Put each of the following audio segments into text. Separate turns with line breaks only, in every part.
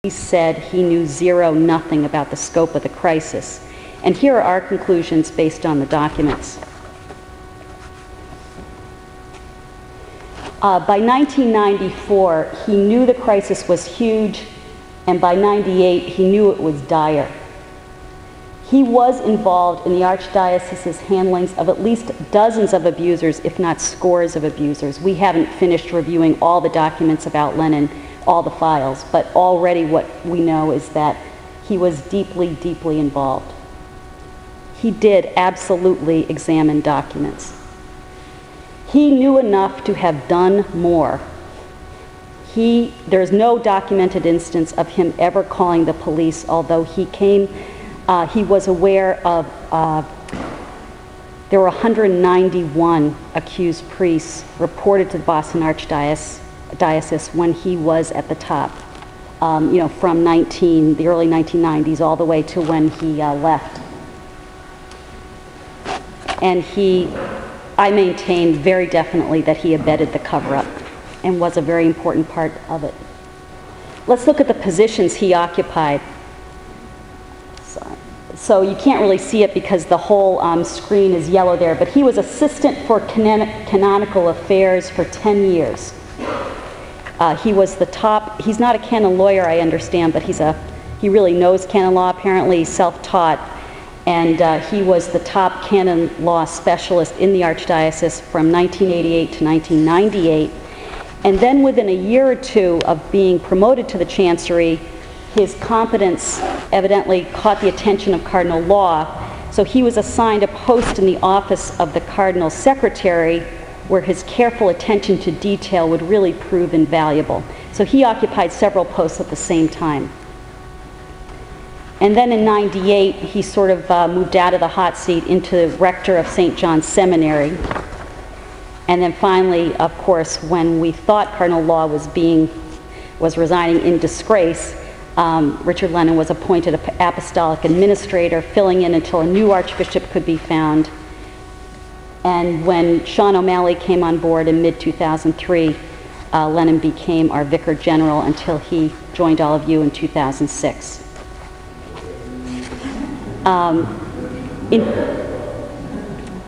He said he knew nothing about the scope of the crisis. And here are our conclusions based on the documents. By 1994, he knew the crisis was huge, and by 98, he knew it was dire. He was involved in the Archdiocese's handlings of at least dozens of abusers, if not scores of abusers. We haven't finished reviewing all the documents about Lennon, all the files, but already what we know is that he was deeply, deeply involved. He did absolutely examine documents. He knew enough to have done more. There's no documented instance of him ever calling the police, although he was aware of, there were 191 accused priests reported to the Boston Archdiocese when he was at the top, from the early 1990s all the way to when he left. And I maintain very definitely that he abetted the cover-up and was a very important part of it. Let's look at the positions he occupied. So you can't really see it because the whole screen is yellow there, but he was assistant for canonical affairs for 10 years. He was the top, he's not a canon lawyer, I understand, but he really knows canon law, apparently self-taught, and he was the top canon law specialist in the Archdiocese from 1988 to 1998. And then within a year or two of being promoted to the chancery, his competence evidently caught the attention of Cardinal Law, so he was assigned a post in the office of the Cardinal Secretary, where his careful attention to detail would really prove invaluable. So he occupied several posts at the same time. And then in '98, he sort of moved out of the hot seat into rector of St. John's Seminary. And then finally, of course, when we thought Cardinal Law was resigning in disgrace, Richard Lennon was appointed apostolic administrator, filling in until a new archbishop could be found. And when Sean O'Malley came on board in mid-2003, Lennon became our vicar general until he joined all of you in 2006.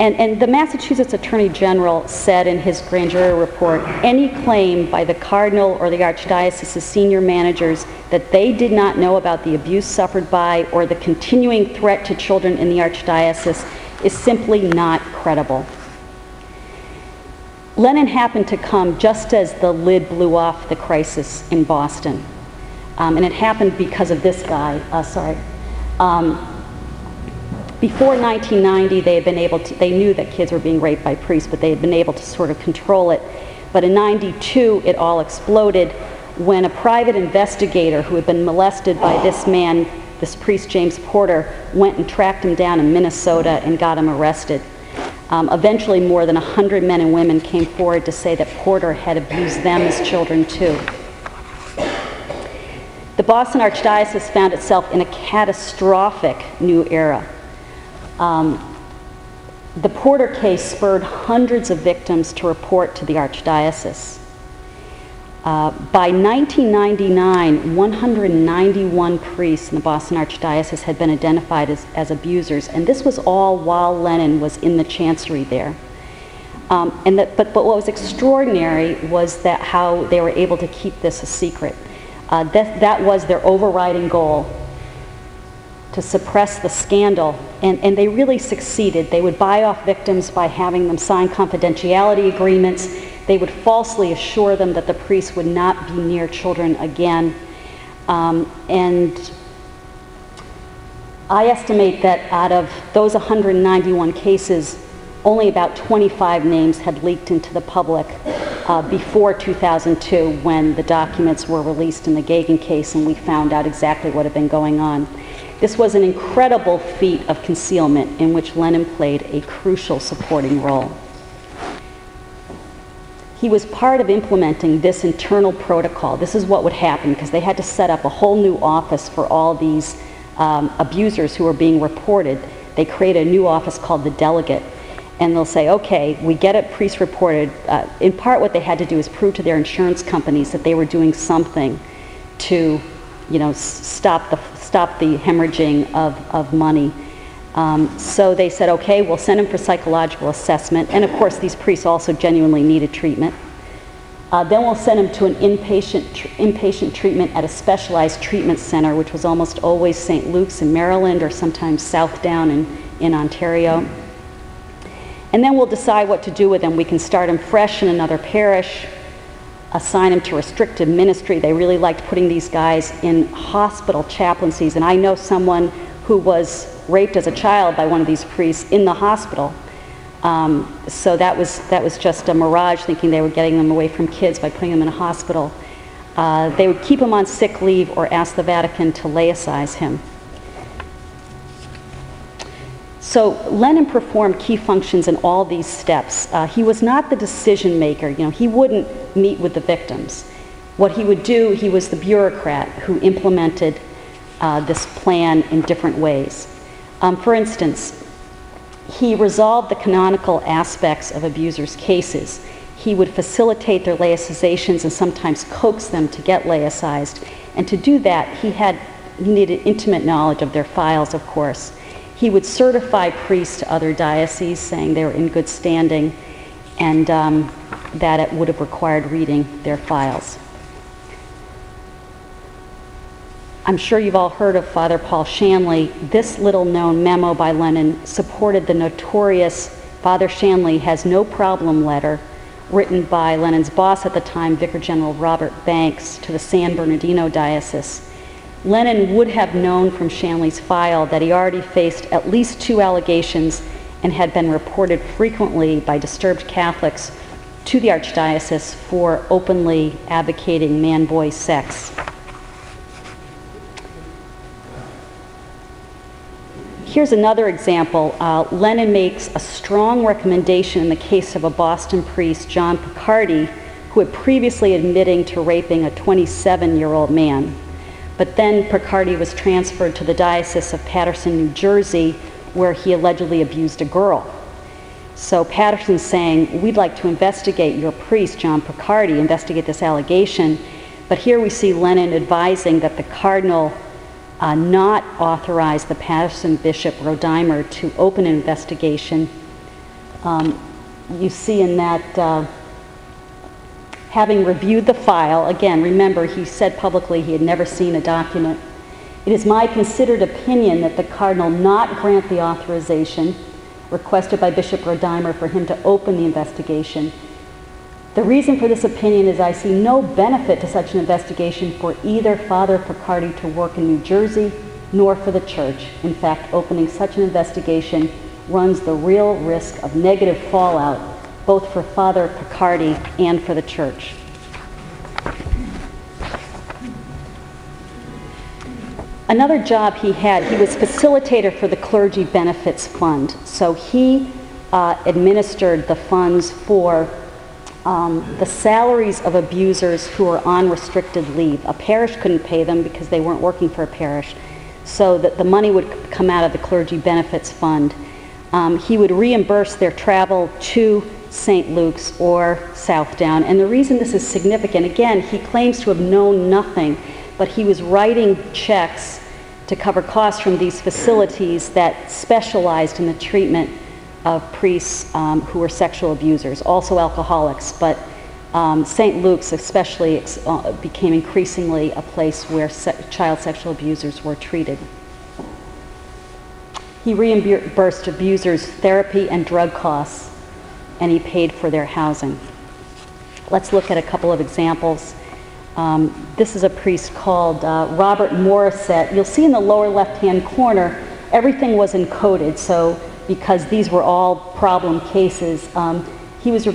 And the Massachusetts Attorney General said in his grand jury report, any claim by the Cardinal or the Archdiocese's senior managers that they did not know about the abuse suffered by or the continuing threat to children in the Archdiocese is simply not credible. Lennon happened to come just as the lid blew off the crisis in Boston. And it happened because of this guy, before 1990, they knew that kids were being raped by priests, but they had been able to sort of control it. But in '92, it all exploded when a private investigator who had been molested by this man, this priest James Porter, went and tracked him down in Minnesota and got him arrested. Eventually, more than 100 men and women came forward to say that Porter had abused them as children too. The Boston Archdiocese found itself in a catastrophic new era. The Porter case spurred hundreds of victims to report to the Archdiocese. By 1999, 191 priests in the Boston Archdiocese had been identified as abusers, and this was all while Lennon was in the chancery there. But what was extraordinary was that how they were able to keep this a secret. That was their overriding goal, to suppress the scandal, and they really succeeded. They would buy off victims by having them sign confidentiality agreements. They would falsely assure them that the priests would not be near children again. And I estimate that out of those 191 cases, only about 25 names had leaked into the public before 2002, when the documents were released in the Gagan case and we found out exactly what had been going on. This was an incredible feat of concealment in which Lennon played a crucial supporting role. He was part of implementing this internal protocol. This is what would happen, because they had to set up a whole new office for all these abusers who were being reported. They created a new office called the Delegate, and they'll say, okay, we get a priest reported. In part, what they had to do is prove to their insurance companies that they were doing something to stop the hemorrhaging of money. So they said, okay, we'll send him for psychological assessment. And of course, these priests also genuinely needed treatment. Then we'll send him to an inpatient treatment at a specialized treatment center, which was almost always St. Luke's in Maryland or sometimes Southdown in Ontario. And then we'll decide what to do with him. We can start him fresh in another parish, assign him to restricted ministry. They really liked putting these guys in hospital chaplaincies. And I know someone who was raped as a child by one of these priests in the hospital. So that was just a mirage, thinking they were getting them away from kids by putting them in a hospital. They would keep him on sick leave or ask the Vatican to laicize him. So Lennon performed key functions in all these steps. He was not the decision maker. He wouldn't meet with the victims. What he would do, he was the bureaucrat who implemented this plan in different ways. For instance, he resolved the canonical aspects of abusers' cases. He would facilitate their laicizations and sometimes coax them to get laicized. And to do that, he needed intimate knowledge of their files, of course. He would certify priests to other dioceses, saying they were in good standing, and that it would have required reading their files. I'm sure you've all heard of Father Paul Shanley. This little-known memo by Lennon supported the notorious Father Shanley Has No Problem letter written by Lennon's boss at the time, Vicar General Robert Banks, to the San Bernardino Diocese. Lennon would have known from Shanley's file that he already faced at least 2 allegations and had been reported frequently by disturbed Catholics to the Archdiocese for openly advocating man-boy sex. Here's another example. Lennon makes a strong recommendation in the case of a Boston priest, John Picardi, who had previously admitting to raping a 27-year-old man. But then Picardi was transferred to the Diocese of Paterson, New Jersey, where he allegedly abused a girl. So Paterson's saying, we'd like to investigate your priest, John Picardi, investigate this allegation. But here we see Lennon advising that the cardinal not authorize the Paterson Bishop Rodimer to open an investigation. You see in that, having reviewed the file, again, remember, he said publicly he had never seen a document. It is my considered opinion that the cardinal not grant the authorization requested by Bishop Rodimer for him to open the investigation. The reason for this opinion is I see no benefit to such an investigation for either Father Picardi to work in New Jersey, nor for the Church. In fact, opening such an investigation runs the real risk of negative fallout, both for Father Picardi and for the Church. Another job he had, he was facilitator for the Clergy Benefits Fund. So he administered the funds for the salaries of abusers who were on restricted leave. A parish couldn't pay them because they weren't working for a parish, so that the money would come out of the Clergy Benefits Fund. He would reimburse their travel to St. Luke's or Southdown. And the reason this is significant, again, he claims to have known nothing, but he was writing checks to cover costs from these facilities that specialized in the treatment of priests who were sexual abusers, also alcoholics, but St. Luke's especially became increasingly a place where child sexual abusers were treated. He reimbursed abusers therapy and drug costs, and he paid for their housing. Let's look at a couple of examples. This is a priest called Robert Morissette. You'll see in the lower left-hand corner, everything was encoded, so because these were all problem cases, he was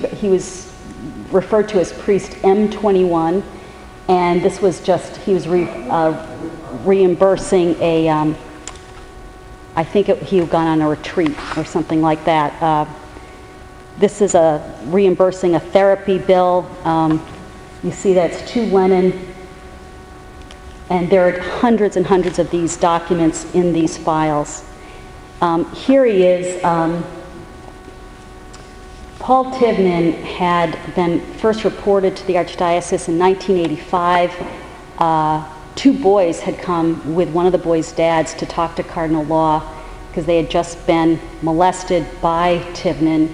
referred to as priest M21, and this was just, he was reimbursing a, I think he had gone on a retreat or something like that. This is reimbursing a therapy bill. You see that's to Lennon, and there are hundreds and hundreds of these documents in these files. Here he is. Paul Tivnan had been first reported to the Archdiocese in 1985, two boys had come with one of the boys' dads to talk to Cardinal Law because they had just been molested by Tivnan.